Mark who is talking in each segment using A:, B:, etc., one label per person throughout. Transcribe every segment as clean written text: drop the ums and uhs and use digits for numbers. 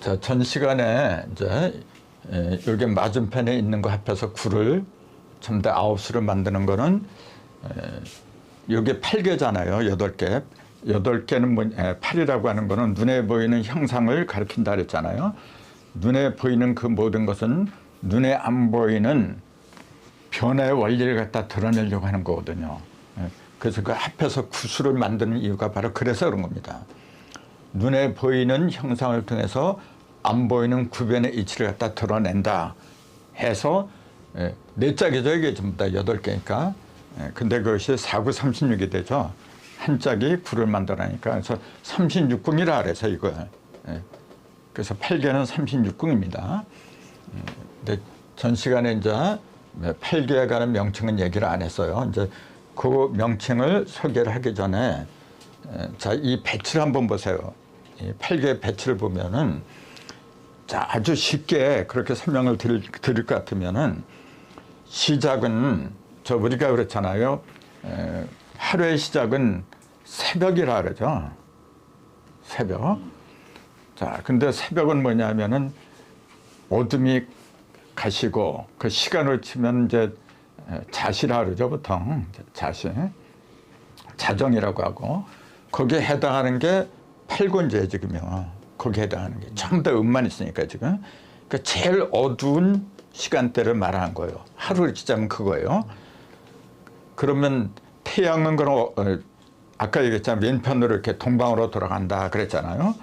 A: 자, 전 시간에 이제 여기 맞은편에 있는 거 합해서 9를 전부 다 9수를 만드는 거는 여기 8개잖아요. 8개. 8개는 8이라고 하는 거는 눈에 보이는 형상을 가리킨다 그랬잖아요. 눈에 보이는 그 모든 것은 눈에 안 보이는 변화의 원리를 갖다 드러내려고 하는 거거든요. 그래서 그 합해서 9수를 만드는 이유가 바로 그래서 그런 겁니다. 눈에 보이는 형상을 통해서 안 보이는 구변의 이치를 갖다 드러낸다 해서 네 짝이죠. 이게 전부 다 8개니까. 근데 그것이 4, 9, 36이 되죠. 한 짝이 9를 만들어내니까. 그래서 36궁이라 그래서 이걸. 그래서 8개는 36궁입니다. 근데 전 시간에 이제 8개에 관한 명칭은 얘기를 안 했어요. 이제 그 명칭을 소개를 하기 전에 자, 이 배치를 한번 보세요. 이 8개의 배치를 보면은 자, 아주 쉽게 그렇게 설명을 드릴 것 같으면은 시작은 저 우리가 그렇잖아요. 하루의 시작은 새벽이라 그러죠. 새벽. 자, 근데 새벽은 뭐냐면은 어둠이 가시고 그 시간을 치면 이제 자시라 그러죠. 보통 자시. 자정이라고 하고 거기에 해당하는 게 8군제 지금요. 거기에 해당하는 게 전부 다 음만 있으니까 지금. 그러니까 제일 어두운 시간대를 말하는 거예요. 하루를 치자면 그거예요. 그러면 태양은 그럼 아까 얘기했잖아요. 왼편으로 이렇게 동방으로 돌아간다 그랬잖아요.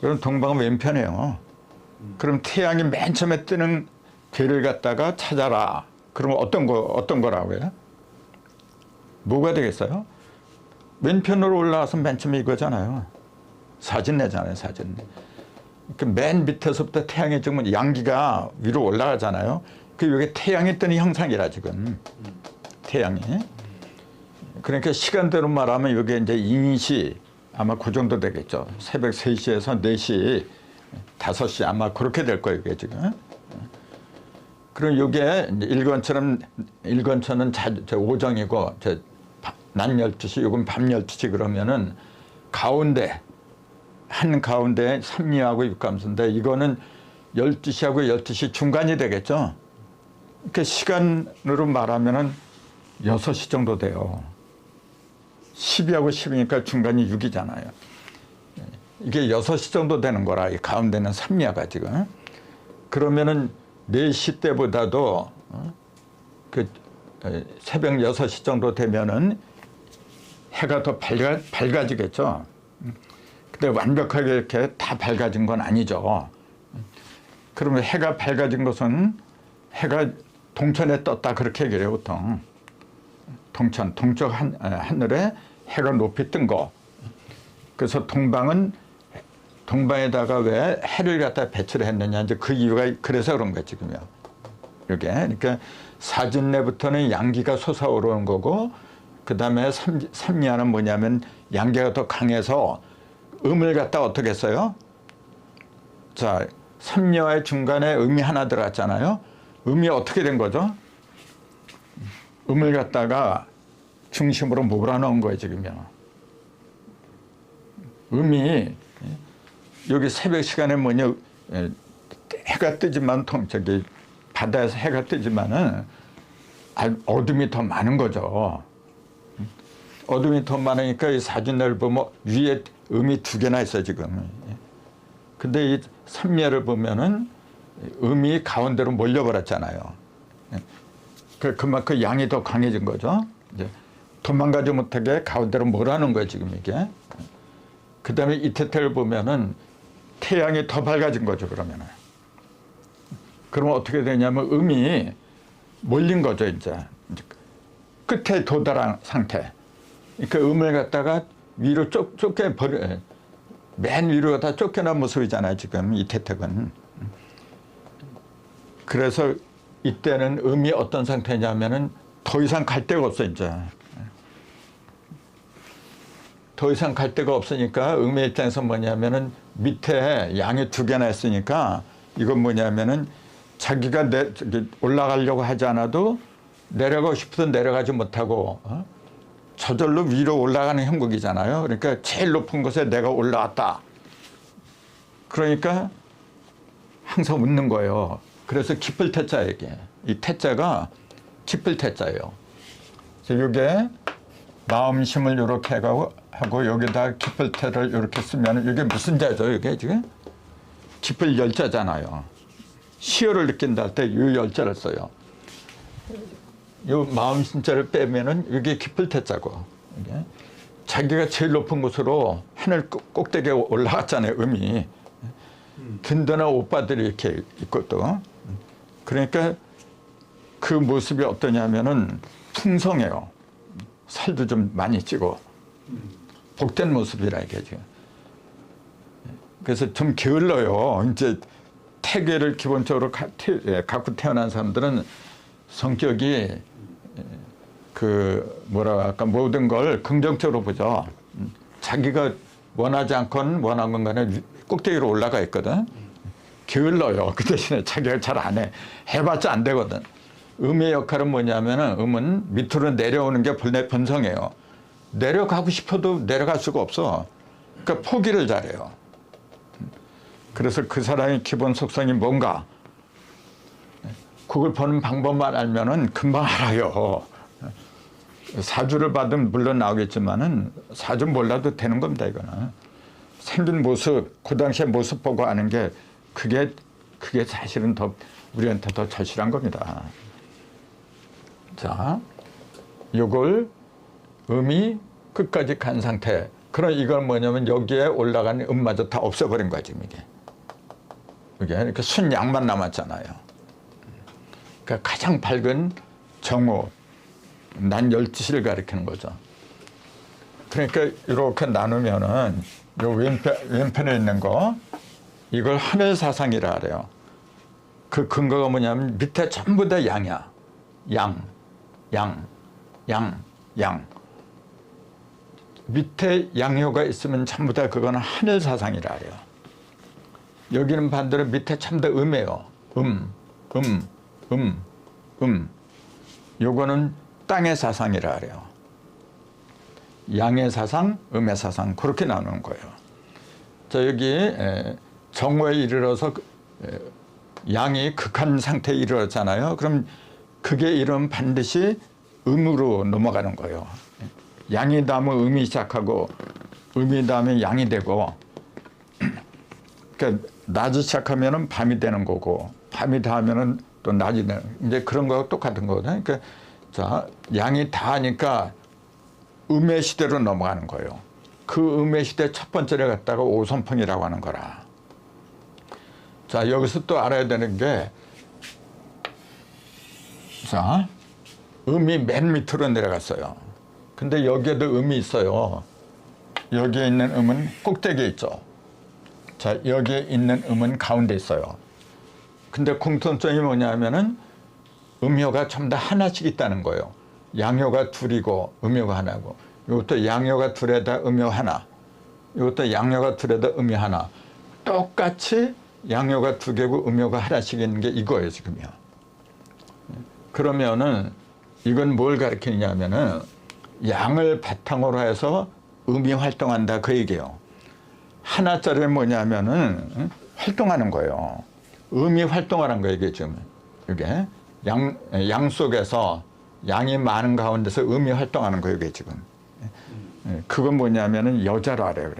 A: 그럼 동방은 왼편이에요. 그럼 태양이 맨 처음에 뜨는 길을 갖다가 찾아라. 그러면 어떤 거라고요? 뭐가 되겠어요? 왼편으로 올라와서 맨 처음에 이거잖아요. 사진 내잖아요, 사진. 맨 밑에서부터 태양이 지금 양기가 위로 올라가잖아요. 이게 태양이 뜨는 형상이라 지금. 태양이. 그러니까 시간대로 말하면 이게 이제 인시 아마 그 정도 되겠죠. 새벽 3시에서 4시, 5시 아마 그렇게 될 거예요, 이게 지금. 그럼 이게 일권처는 오정이고 낮 12시, 요건 밤 12시 그러면은 가운데, 한가운데 3리하고 육감수인데 이거는 12시하고 12시 중간이 되겠죠. 그러니까 시간으로 말하면은 6시 정도 돼요. 12하고 10이니까 중간이 6이잖아요. 이게 6시 정도 되는 거라, 이 가운데는 3리하가 지금. 그러면은 4시 때보다도 그 새벽 6시 정도 되면은 해가 더 밝아지겠죠. 근데 완벽하게 이렇게 다 밝아진 건 아니죠. 그러면 해가 밝아진 것은 해가 동천에 떴다 그렇게 얘기해요, 보통. 동쪽 하늘에 해가 높이 뜬 거. 그래서 동방에다가 왜 해를 갖다 배치를 했느냐, 이제 그 이유가 그래서 그런 거예요, 지금요. 이게. 그러니까 사진내부터는 양기가 솟아오르는 거고, 그 다음에 삼리하는 뭐냐면 양기가 더 강해서 음을 갖다 어떻게 했어요? 자, 삼리와의 중간에 음이 하나 들어갔잖아요. 음이 어떻게 된 거죠? 음을 갖다가 중심으로 몰아넣은 거예요, 지금요. 음이 여기 새벽 시간에 뭐냐, 해가 뜨지만 바다에서 해가 뜨지만은 어둠이 더 많은 거죠. 어둠이 더 많으니까 이 사진을 보면 위에 음이 2개나 있어요, 지금. 근데 이 삼리를 보면은 음이 가운데로 몰려버렸잖아요. 그만큼 양이 더 강해진 거죠. 이제 도망가지 못하게 가운데로 몰아넣은 거예요, 지금 이게. 그 다음에 이태태를 보면은 태양이 더 밝아진 거죠, 그러면은. 그러면 어떻게 되냐면 음이 몰린 거죠, 이제. 끝에 도달한 상태. 그러니까 음을 갖다가 위로 쫓겨버려, 맨 위로 다 쫓겨난 모습이잖아요, 지금 이태택은. 그래서 이때는 음이 어떤 상태냐면은 더 이상 갈 데가 없어, 이제. 더 이상 갈 데가 없으니까 음의 입장에서 뭐냐면은 밑에 양이 2개나 있으니까 이건 뭐냐면은 자기가 올라가려고 하지 않아도 내려가고 싶어도 내려가지 못하고 저절로 위로 올라가는 형국이잖아요. 그러니까 제일 높은 곳에 내가 올라왔다. 그러니까 항상 웃는 거예요. 그래서 기쁠 태자 이게. 이 태자가 기쁠 태자예요. 그래서 이게 마음심을 이렇게 하고 여기다 기쁠 태를 이렇게 쓰면 이게 무슨 자죠? 이게 지금 기쁠 열자잖아요. 시효를 느낀다 할 때 이 열자를 써요. 이 마음심자를 빼면은 이게 기쁠 태자고. 이게 자기가 제일 높은 곳으로 하늘 꼭대기에 올라갔잖아요. 음이. 든든한 오빠들이 이렇게 있고 또. 그러니까 그 모습이 어떠냐면은 풍성해요. 살도 좀 많이 찌고 복된 모습이라 이게 지금. 그래서 좀 게을러요. 이제 태계를 기본적으로 갖고 태어난 사람들은 성격이 그 뭐라 할까 모든 걸 긍정적으로 보죠. 자기가 원하지 않건 원한 간에 꼭대기로 올라가 있거든. 게을러요. 그 대신에 자기가 잘 안 해. 해봤자 안 되거든. 음의 역할은 뭐냐면은 음은 밑으로 내려오는 게 본래 본성이에요. 내려가고 싶어도 내려갈 수가 없어. 그러니까 포기를 잘해요. 그래서 그 사람의 기본 속성이 뭔가 그걸 보는 방법만 알면은 금방 알아요. 사주를 받으면 물론 나오겠지만은 사주 몰라도 되는 겁니다. 이거는 생긴 모습, 그 당시의 모습 보고 아는 게 그게 사실은 더 우리한테 더 절실한 겁니다. 자, 요걸 음이 끝까지 간 상태. 그럼 이건 뭐냐면 여기에 올라간 음마저 다 없애버린 거야 지금 이게. 이게 이렇게 순양만 남았잖아요. 그러니까 가장 밝은 정오, 난 열지시를 가리키는 거죠. 그러니까 이렇게 나누면은 요 왼편에 있는 거 이걸 하늘 사상이라 그래요. 그 근거가 뭐냐면 밑에 전부 다 양이야. 양. 밑에 양효가 있으면 전부 다 그거는 하늘 사상이라 그래요. 여기는 반대로 밑에 전부 다 음이에요. 요거는 땅의 사상이라 그래요. 양의 사상, 음의 사상 그렇게 나누는 거예요. 자, 여기 정오에 이르러서 양이 극한 상태에 이르렀잖아요. 그럼 그게 이르면 반드시 음으로 넘어가는 거예요. 양이 닿으면 음이 시작하고 음이 닿으면 양이 되고 그러니까 낮이 시작하면 밤이 되는 거고 밤이 닿으면 또 낮이 되는 이제 그런 거하고 똑같은 거거든요. 그러니까 자, 양이 닿으니까 음의 시대로 넘어가는 거예요. 그 음의 시대 첫 번째를 갖다가 오선풍이라고 하는 거라. 자, 여기서 또 알아야 되는 게 자, 음이 맨 밑으로 내려갔어요. 근데 여기에도 음이 있어요. 여기에 있는 음은 꼭대기에 있죠. 자, 여기에 있는 음은 가운데 있어요. 근데 공통점이 뭐냐면은 음효가 전부 다 하나씩 있다는 거예요. 양효가 둘이고 음효가 하나고 이것도 양효가 둘에다 음효 하나 이것도 양효가 둘에다 음효 하나 똑같이 양효가 두 개고 음효가 하나씩 있는 게 이거예요 지금요. 그러면은 이건 뭘 가리키냐면은 양을 바탕으로 해서 음이 활동한다 그 얘기예요. 하나짜리는 뭐냐면은 활동하는 거예요. 음이 활동하는 거예요 이게 지금. 이게 양 속에서 양이 많은 가운데서 음이 활동하는 거예요 이게 지금. 그건 뭐냐면은 여자로 알아요.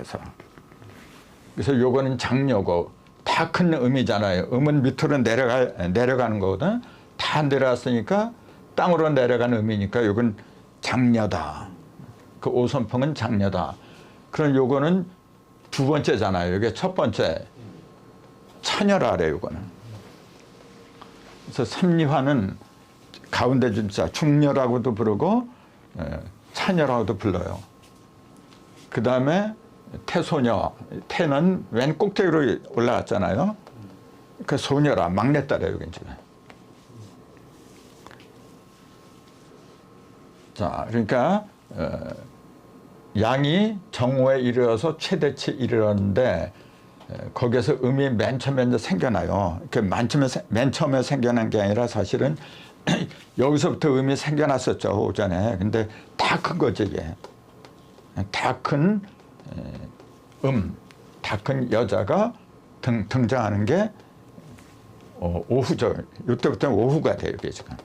A: 그래서 요거는 장녀고 다 큰 음이잖아요. 음은 밑으로 내려가는 거거든. 다 내려왔으니까 땅으로 내려가는 음이니까 요건 장녀다. 그 오선풍은 장녀다. 그럼 요거는 두 번째잖아요. 이게 첫 번째 처녀라 그래요. 요거는. 그래서 삼리화는 가운데 진짜 중녀라고도 부르고 처녀라고도 불러요. 그 다음에 태소녀, 태는 왼 꼭대기로 올라갔잖아요. 그 소녀라, 막내딸이에요. 여기 이제. 자, 그러니까 양이 정오에 이르러서 최대치에 이르렀는데 거기에서 음이 맨 처음에 이제 생겨나요. 맨 처음에 생겨난 게 아니라 사실은 여기서부터 음이 생겨났었죠 오전에. 근데 다 큰 거지 이게. 다 큰 다 큰 여자가 등장하는 게 오후죠. 이때부터는 오후가 돼요. 이게 지금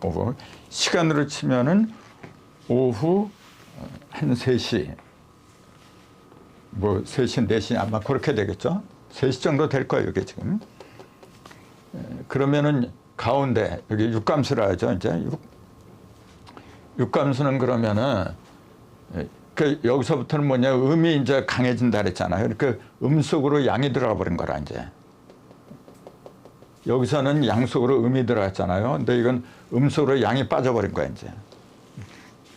A: 오후 시간으로 치면은 오후 한 3시 뭐 3시 4시 아마 그렇게 되겠죠. 3시 정도 될 거예요. 이게 지금. 그러면은 가운데 여기 육감수라 하죠. 이제 육감수는 그러면은 그 여기서부터는 뭐냐 음이 이제 강해진다 그랬잖아요. 그러니까 음 속으로 양이 들어가 버린 거라 이제. 여기서는 양 속으로 음이 들어갔잖아요. 근데 이건 음 속으로 양이 빠져버린 거야 이제.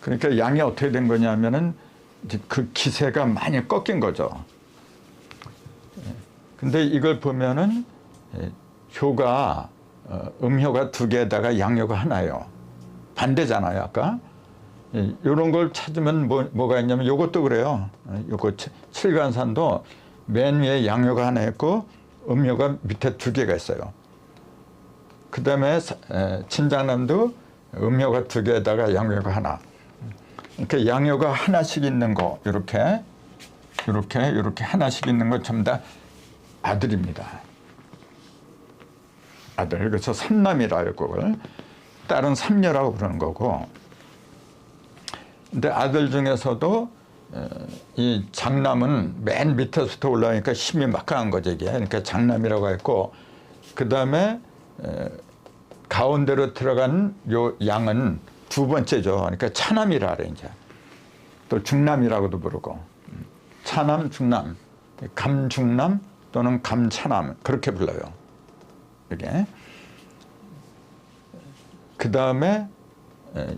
A: 그러니까 양이 어떻게 된 거냐면은 이제 그 기세가 많이 꺾인 거죠. 근데 이걸 보면은 효가 음효가 2개에다가 양효가 하나예요. 반대잖아요, 아까. 이런 걸 찾으면 뭐가 있냐면 요것도 그래요. 요거 칠간산도 맨 위에 양효가 하나 있고 음효가 밑에 2개가 있어요. 그 다음에 친장남도 음효가 2개에다가 양효가 하나. 그러니까 양효가 하나씩 있는 거 이렇게 하나씩 있는 거 전부 다 아들입니다. 아들. 그래서 삼남이라고 그걸 딸은 삼녀라고 그러는 거고. 근데 아들 중에서도 이 장남은 맨 밑에서부터 올라오니까 힘이 막강한 거죠 이게. 그러니까 장남이라고 했고 그 다음에 가운데로 들어간 요 양은 2번째죠. 그러니까 차남이라 그래 이제. 또 중남이라고도 부르고 차남, 중남, 감중남 또는 감차남 그렇게 불러요. 이게. 그 다음에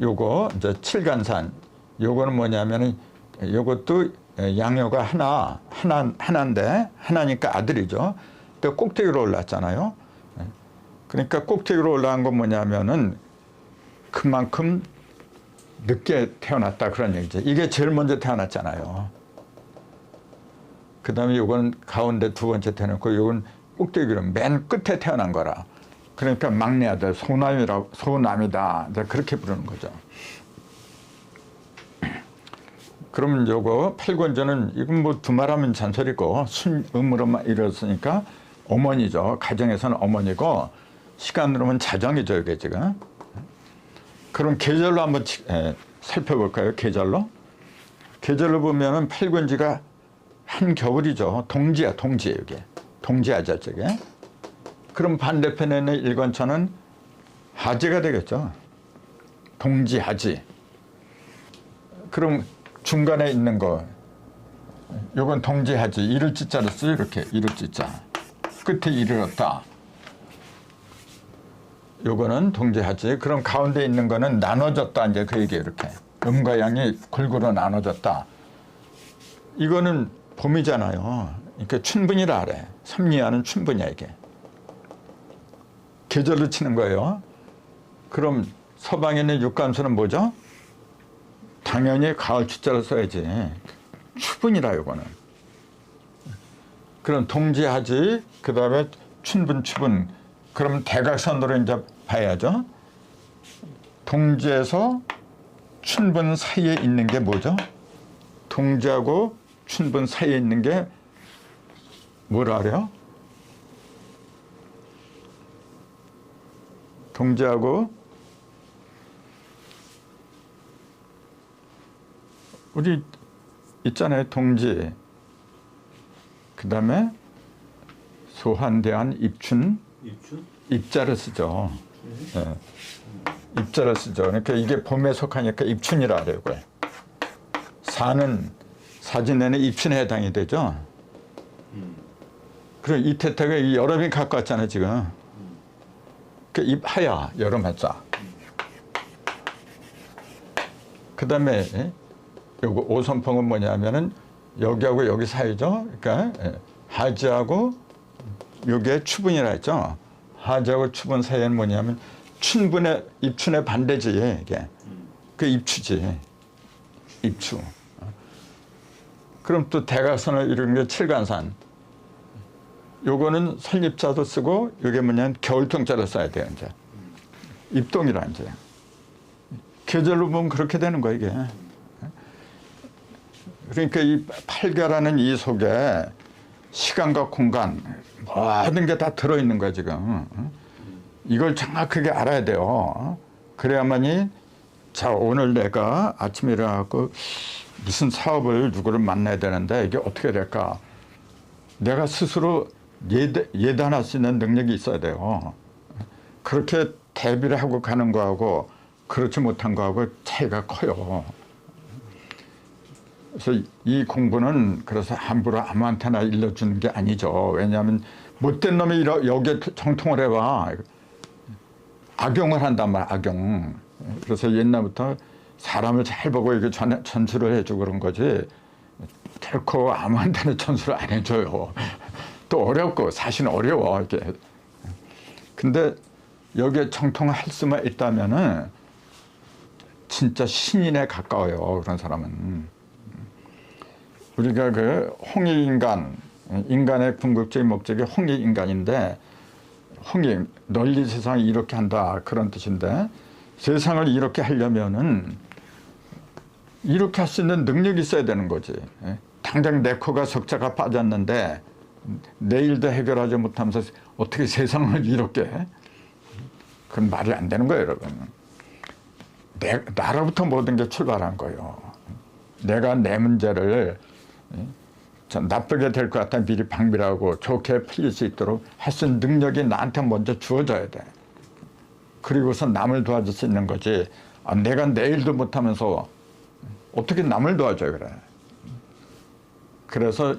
A: 요거 이제 칠간산. 요거는 뭐냐면은 요것도 양효가 하나인데 하나니까 아들이죠. 또 꼭대기로 올랐잖아요. 그러니까 꼭대기로 올라간 건 뭐냐면은 그만큼 늦게 태어났다 그런 얘기죠. 이게 제일 먼저 태어났잖아요. 그 다음에 요건 가운데 2번째 태어났고 요건 꼭대기로 맨 끝에 태어난 거라. 그러니까 막내 아들 소남이다. 그렇게 부르는 거죠. 그러면 요거 팔권조는 이건 뭐 두말하면 잔소리고 순음으로만 이뤘으니까 어머니죠. 가정에서는 어머니고 시간으로는 자정이죠. 이게 지금. 그럼 계절로 한번 살펴볼까요? 계절로. 계절로 보면은 팔권지가 한겨울이죠. 동지야, 동지 이게. 동지하죠, 저게. 그럼 반대편에는 일권천은 하지가 되겠죠. 동지하지. 그럼 중간에 있는 거, 요건 동지하지. 이를 찌자로 쓰죠. 이렇게 이를 찌자. 끝에 이르렀다. 요거는 동지하지. 그럼 가운데 있는 거는 나눠졌다. 이제 그 얘기예요. 이렇게 음과 양이 골고루 나눠졌다. 이거는 봄이잖아요. 그러니까 춘분이라 그래. 삼리하는 춘분이야 이게. 계절로 치는 거예요. 그럼 서방에는 육감수는 뭐죠? 당연히 가을 추자로 써야지. 추분이라 이거는. 그럼 동지하지. 그 다음에 춘분, 추분. 그럼 대각선으로 이제 봐야죠. 동지에서 춘분 사이에 있는 게 뭐죠? 동지하고 춘분 사이에 있는 게 뭐라 그래요? 동지하고 우리 있잖아요. 동지. 그 다음에 소환대한 입춘. 입자를 쓰죠. 네. 입자를 쓰죠. 그러니까 이게 봄에 속하니까 입춘이라 그래요. 사진에는 입춘에 해당이 되죠. 그리고 이태태가 이 여름이 갖고 왔잖아요, 지금. 그 입하야, 여름 하자. 그 다음에 요거 오선풍은 뭐냐면은 여기하고 여기 사이죠. 그러니까 하지하고 요게 추분이라 했죠. 하지하고 추분 사이에는 뭐냐면 춘분의 입춘의 반대지 이게. 그 입추지. 입추. 그럼 또 대각선을 이루는 게 칠간산. 요거는 설립자도 쓰고 요게 뭐냐면 겨울동자로 써야 돼요 이제. 입동이라 이제. 계절로 보면 그렇게 되는 거야 이게. 그러니까 이 팔가라는 이 속에 시간과 공간 모든 게 다 들어있는 거야 지금. 이걸 정확하게 알아야 돼요. 그래야만이 자 오늘 내가 아침에 일어나고 무슨 사업을 누구를 만나야 되는데 이게 어떻게 될까? 내가 스스로 예단할 수 있는 능력이 있어야 돼요. 그렇게 대비를 하고 가는 거하고 그렇지 못한 거하고 차이가 커요. 그래서 이 공부는 그래서 함부로 아무한테나 일러주는 게 아니죠. 왜냐하면 못된 놈이 여기에 정통을 해봐. 악용을 한단 말이야, 악용. 그래서 옛날부터 사람을 잘 보고 이게 전수를 해주고 그런 거지 결코 아무한테나 전수를 안 해줘요. 또 어렵고 사실은 어려워 이게. 근데 여기에 정통할 수만 있다면은 진짜 신인에 가까워요. 그런 사람은. 우리가 그 홍익인간, 인간의 궁극적인 목적이 홍익인간인데 홍익, 널리 세상을 이렇게 한다 그런 뜻인데 세상을 이렇게 하려면은 이렇게 할 수 있는 능력이 있어야 되는 거지. 당장 내 코가 석자가 빠졌는데 내일도 해결하지 못하면서 어떻게 세상을 이렇게 해? 그건 말이 안 되는 거예요, 여러분. 나로부터 모든 게 출발한 거예요. 내가 내 문제를 나쁘게 될 것 같아 미리 방비하고 좋게 풀릴 수 있도록 할 수 있는 능력이 나한테 먼저 주어져야 돼. 그리고서 남을 도와줄 수 있는 거지. 내가 내일도 못하면서 어떻게 남을 도와줘요, 그래. 그래서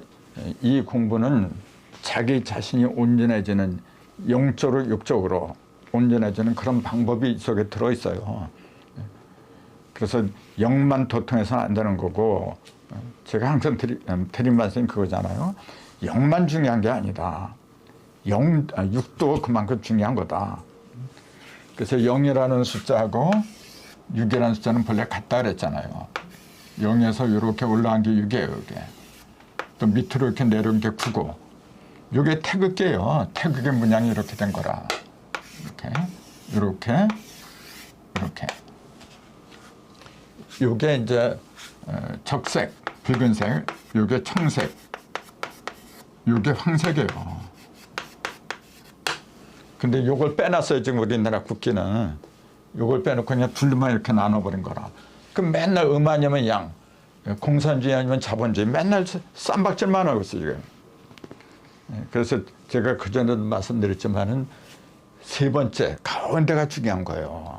A: 이 공부는 자기 자신이 온전해지는 영적으로 육적으로 온전해지는 그런 방법이 속에 들어있어요. 그래서 영만 도통해서는 안 되는 거고 제가 항상 드린 말씀이 그거잖아요. 영만 중요한 게 아니다. 육도 그만큼 중요한 거다. 그래서 0이라는 숫자하고 6이라는 숫자는 본래 같다 그랬잖아요. 0에서 이렇게 올라간 게 6이에요. 이게. 또 밑으로 이렇게 내려온 게 9고 이게 태극기예요. 태극의 문양이 이렇게 된 거라. 이렇게 이게 이제 적색, 붉은색, 이게 청색, 이게 황색이에요. 근데 이걸 빼놨어요. 지금 우리나라 국기는. 이걸 빼놓고 그냥 둘만 이렇게 나눠버린 거라. 그럼 맨날 음 아니면 양, 공산주의 아니면 자본주의 맨날 쌈박질만 하고 있어요. 지금. 그래서 제가 그전에도 말씀드렸지만은 세 번째 가운데가 중요한 거예요.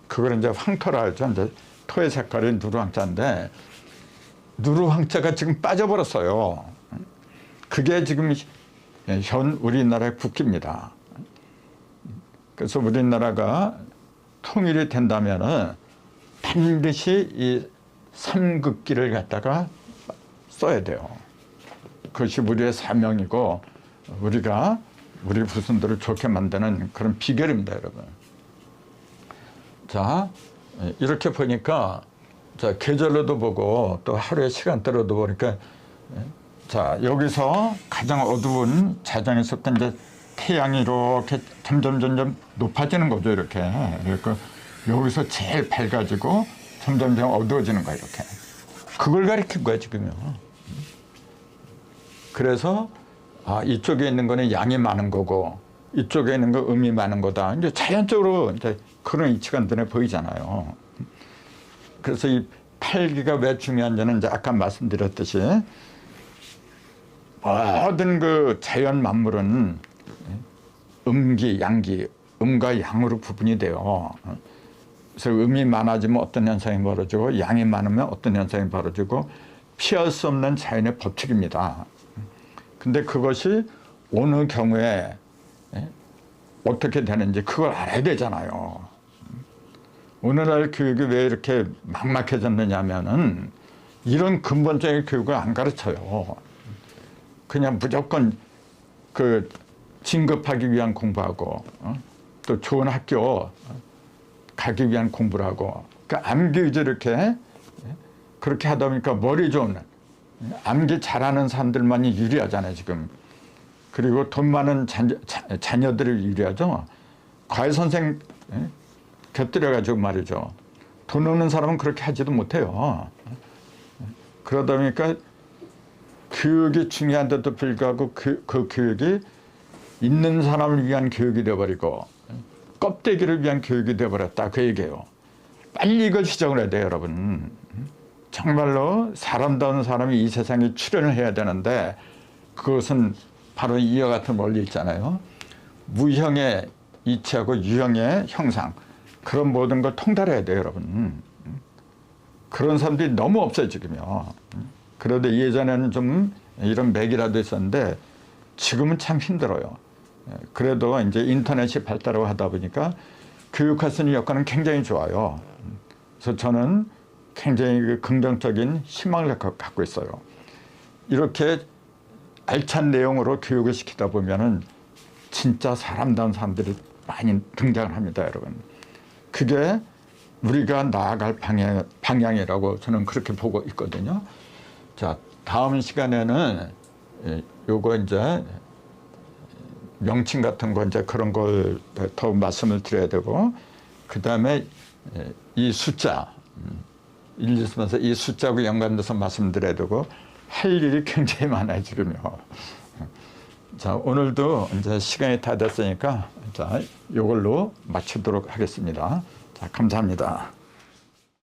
A: 그걸 이제 황토라 하죠. 이제 토의 색깔이 누르황자인데 누르황자가 지금 빠져버렸어요. 그게 지금 현 우리나라의 국기입니다. 그래서 우리나라가 통일이 된다면은 반드시 이 삼극기를 갖다가 써야 돼요. 그것이 우리의 사명이고 우리가 우리 후손들을 좋게 만드는 그런 비결입니다, 여러분. 자, 이렇게 보니까 자, 계절로도 보고 또 하루의 시간대로도 보니까 자, 여기서 가장 어두운 자정에서부터 이제 태양이 이렇게 점점 높아지는 거죠, 이렇게. 그러니까 여기서 제일 밝아지고 점점 어두워지는 거야, 이렇게. 그걸 가리킨 거야, 지금요. 그래서 이쪽에 있는 거는 양이 많은 거고 이쪽에 있는 거 음이 많은 거다. 이제 자연적으로 이제 그런 이치가 눈에 보이잖아요. 그래서 이 팔기가 왜 중요한지는 이제 아까 말씀드렸듯이 모든 그 자연 만물은 음기, 양기, 음과 양으로 구분이 돼요. 그래서 음이 많아지면 어떤 현상이 벌어지고 양이 많으면 어떤 현상이 벌어지고 피할 수 없는 자연의 법칙입니다. 근데 그것이 어느 경우에 어떻게 되는지 그걸 알아야 되잖아요. 오늘날 교육이 왜 이렇게 막막해졌느냐면은 이런 근본적인 교육을 안 가르쳐요. 그냥 무조건 그 진급하기 위한 공부하고 또 좋은 학교 가기 위한 공부를 하고 그러니까 암기 위주로 이렇게 그렇게 하다 보니까 머리 좋은 암기 잘하는 사람들만이 유리하잖아요, 지금. 그리고 돈 많은 자녀들이 유리하죠. 과외 선생 곁들여가지고 말이죠. 돈 없는 사람은 그렇게 하지도 못해요. 그러다 보니까 교육이 중요한데도 불구하고 그 교육이 있는 사람을 위한 교육이 되어버리고 껍데기를 위한 교육이 되어버렸다, 그 얘기예요. 빨리 이걸 시작을 해야 돼요, 여러분. 정말로 사람다운 사람이 이 세상에 출현을 해야 되는데, 그것은 바로 이와 같은 원리 있잖아요. 무형의 이치하고 유형의 형상, 그런 모든 걸 통달해야 돼요, 여러분. 그런 사람들이 너무 없어요, 지금요. 그래도 예전에는 좀 이런 맥이라도 있었는데 지금은 참 힘들어요. 그래도 이제 인터넷이 발달하고 하다 보니까 교육할 수 있는 여건은 굉장히 좋아요. 그래서 저는 굉장히 긍정적인 희망을 갖고 있어요. 이렇게 알찬 내용으로 교육을 시키다 보면은 진짜 사람다운 사람들이 많이 등장을 합니다, 여러분. 그게 우리가 나아갈 방향이라고 저는 그렇게 보고 있거든요. 자, 다음 시간에는 요거 이제 명칭 같은 거 이제 그런 걸 더 말씀을 드려야 되고, 그 다음에 이 숫자, 1, 2, 3, 4, 이 숫자하고 연관돼서 말씀드려야 되고, 할 일이 굉장히 많아요, 지금요. 자, 오늘도 이제 시간이 다 됐으니까, 자, 요걸로 마치도록 하겠습니다. 자, 감사합니다.